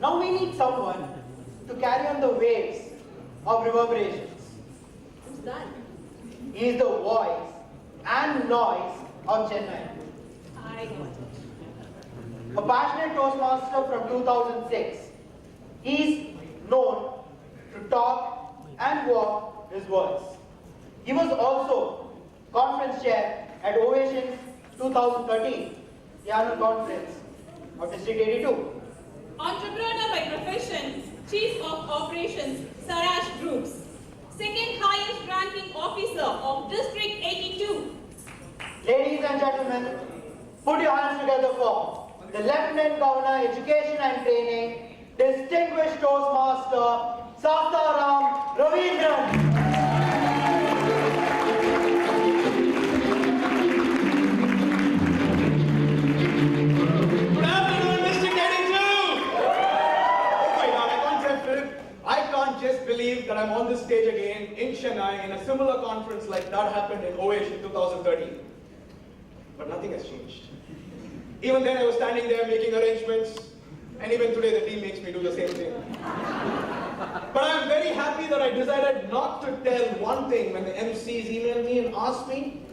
Now we need someone to carry on the waves of reverberations. Who's that? He is the voice and noise of Chennai. I got it. A passionate Toastmaster from 2006, he is known to talk and walk his words. He was also conference chair at Ovations 2013, the annual conference of District 82. Entrepreneur by profession, Chief of Operations, Sarash Groups. Second highest ranking officer of District 82. Ladies and gentlemen, put your hands together for the Lieutenant Governor, Education and Training, Distinguished Toastmaster, Sasaram Ravindran. Good afternoon, Mr. 82! Oh my God, I can't just believe that I'm on this stage again in Chennai in a similar conference like that happened in Ovation 2013. But nothing has changed. Even then I was standing there making arrangements, and even today the team makes me do the same thing. But I'm very happy that I decided not to tell one thing when the MCs emailed me and asked me.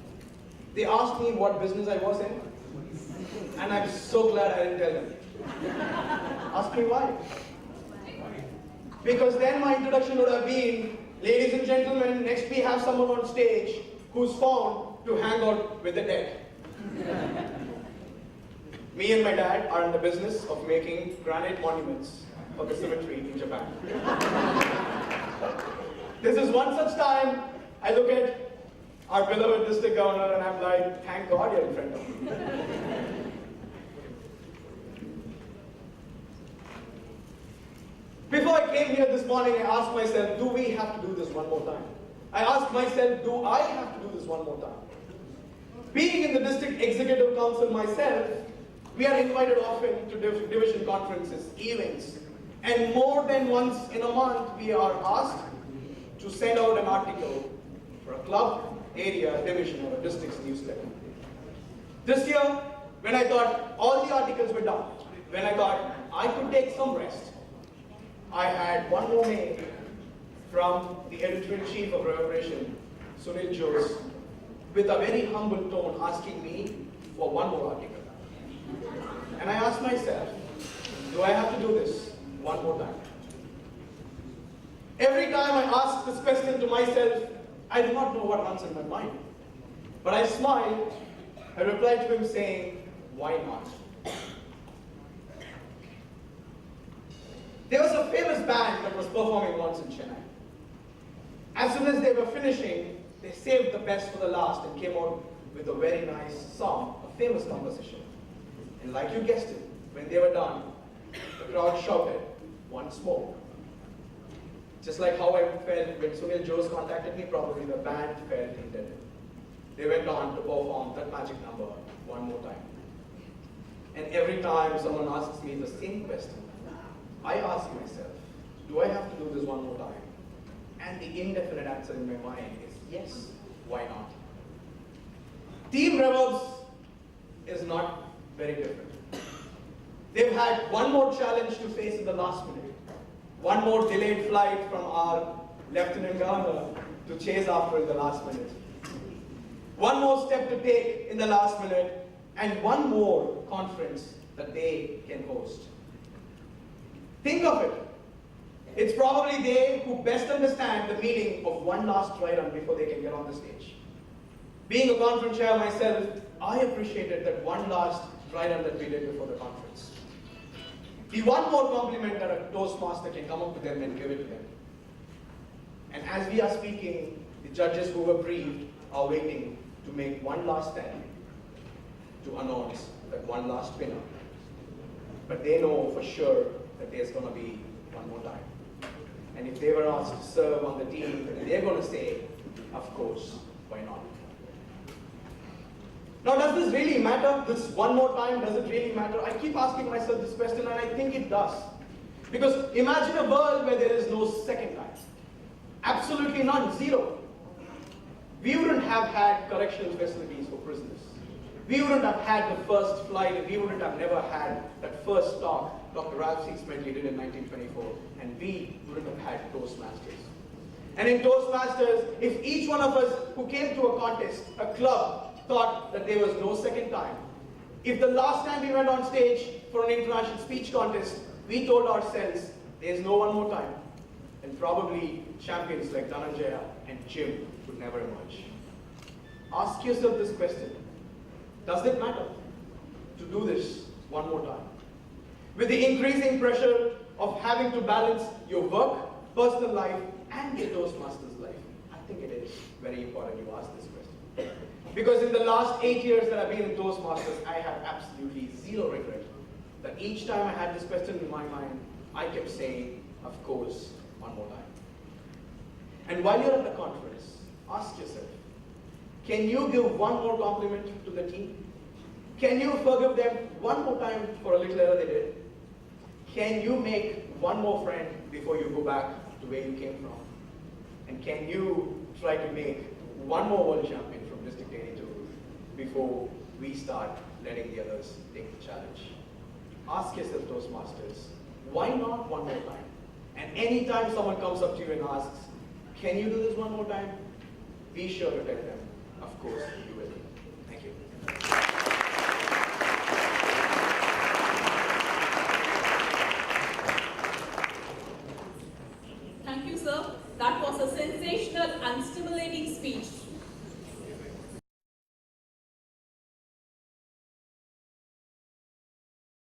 They asked me what business I was in, and I'm so glad I didn't tell them. Ask me why. Because then my introduction would have been, ladies and gentlemen, next we have someone on stage who's found to hang out with the dead. Me and my dad are in the business of making granite monuments for the cemetery in Japan. This is one such time I look at our beloved district governor and I'm like, thank God you're in front of me. Before I came here this morning, I asked myself, do we have to do this one more time? I asked myself, do I have to do this one more time? Being in the district executive council myself, we are invited often to division conferences, events, and more than once in a month we are asked to send out an article for a club, area, division, or a district's newsletter. This year, when I thought all the articles were done, when I thought I could take some rest, I had one more mail from the editor-in-chief of Reverberation, Sunil Jose, with a very humble tone asking me for one more article. And I asked myself, do I have to do this one more time? Every time I ask this question to myself, I do not know what runs in my mind. But I smiled, I replied to him saying, why not? There was a famous band that was performing once in Chennai. As soon as they were finishing, they saved the best for the last and came out with a very nice song, a famous composition. And like you guessed it, when they were done, the crowd shouted, once more. Just like how I felt when Sunil Jose contacted me, probably the band felt intended. They went on to perform that magic number one more time. And every time someone asks me the same question, I ask myself, do I have to do this one more time? And the indefinite answer in my mind is yes, why not? Team Reverbs is not very different. They've had one more challenge to face in the last minute. One more delayed flight from our Lieutenant Governor to chase after in the last minute. One more step to take in the last minute, and one more conference that they can host. Think of it. It's probably they who best understand the meaning of one last dry run before they can get on the stage. Being a conference chair myself, I appreciated that one last dry run that we did before the conference. The one more compliment that a Toastmaster can come up to them and give it to them. And as we are speaking, the judges who were briefed are waiting to make one last step to announce that one last winner. But they know for sure that there's going to be one more time. And if they were asked to serve on the team, they're going to say, of course, why not? Now, does this really matter? This one more time, does it really matter? I keep asking myself this question, and I think it does. Because imagine a world where there is no second time. Absolutely none, zero. We wouldn't have had correctional facilities for prisoners. we wouldn't have had the first flight, and we wouldn't have never had that first talk Dr. Ralph C. Smedley did in 1924, and we wouldn't have had Toastmasters. And in Toastmasters, if each one of us who came to a contest, a club, thought that there was no second time, if the last time we went on stage for an international speech contest, we told ourselves, there's no one more time, and probably champions like Dhananjaya and Jim would never emerge. Ask yourself this question: does it matter to do this one more time? With the increasing pressure of having to balance your work, personal life, and your Toastmasters life, I think it is very important you ask this question. Because in the last 8 years that I've been in Toastmasters, I have absolutely zero regret that each time I had this question in my mind, I kept saying, of course, one more time. And while you're at the conference, ask yourself, can you give one more compliment to the team? Can you forgive them one more time for a little error they did? Can you make one more friend before you go back to where you came from? And can you try to make one more world champion from District 82 before we start letting the others take the challenge? Ask yourself, Toastmasters, why not one more time? And anytime someone comes up to you and asks, can you do this one more time? Be sure to tell them, of course you will. Thank you. Thank you, sir. That was a sensational and stimulating speech.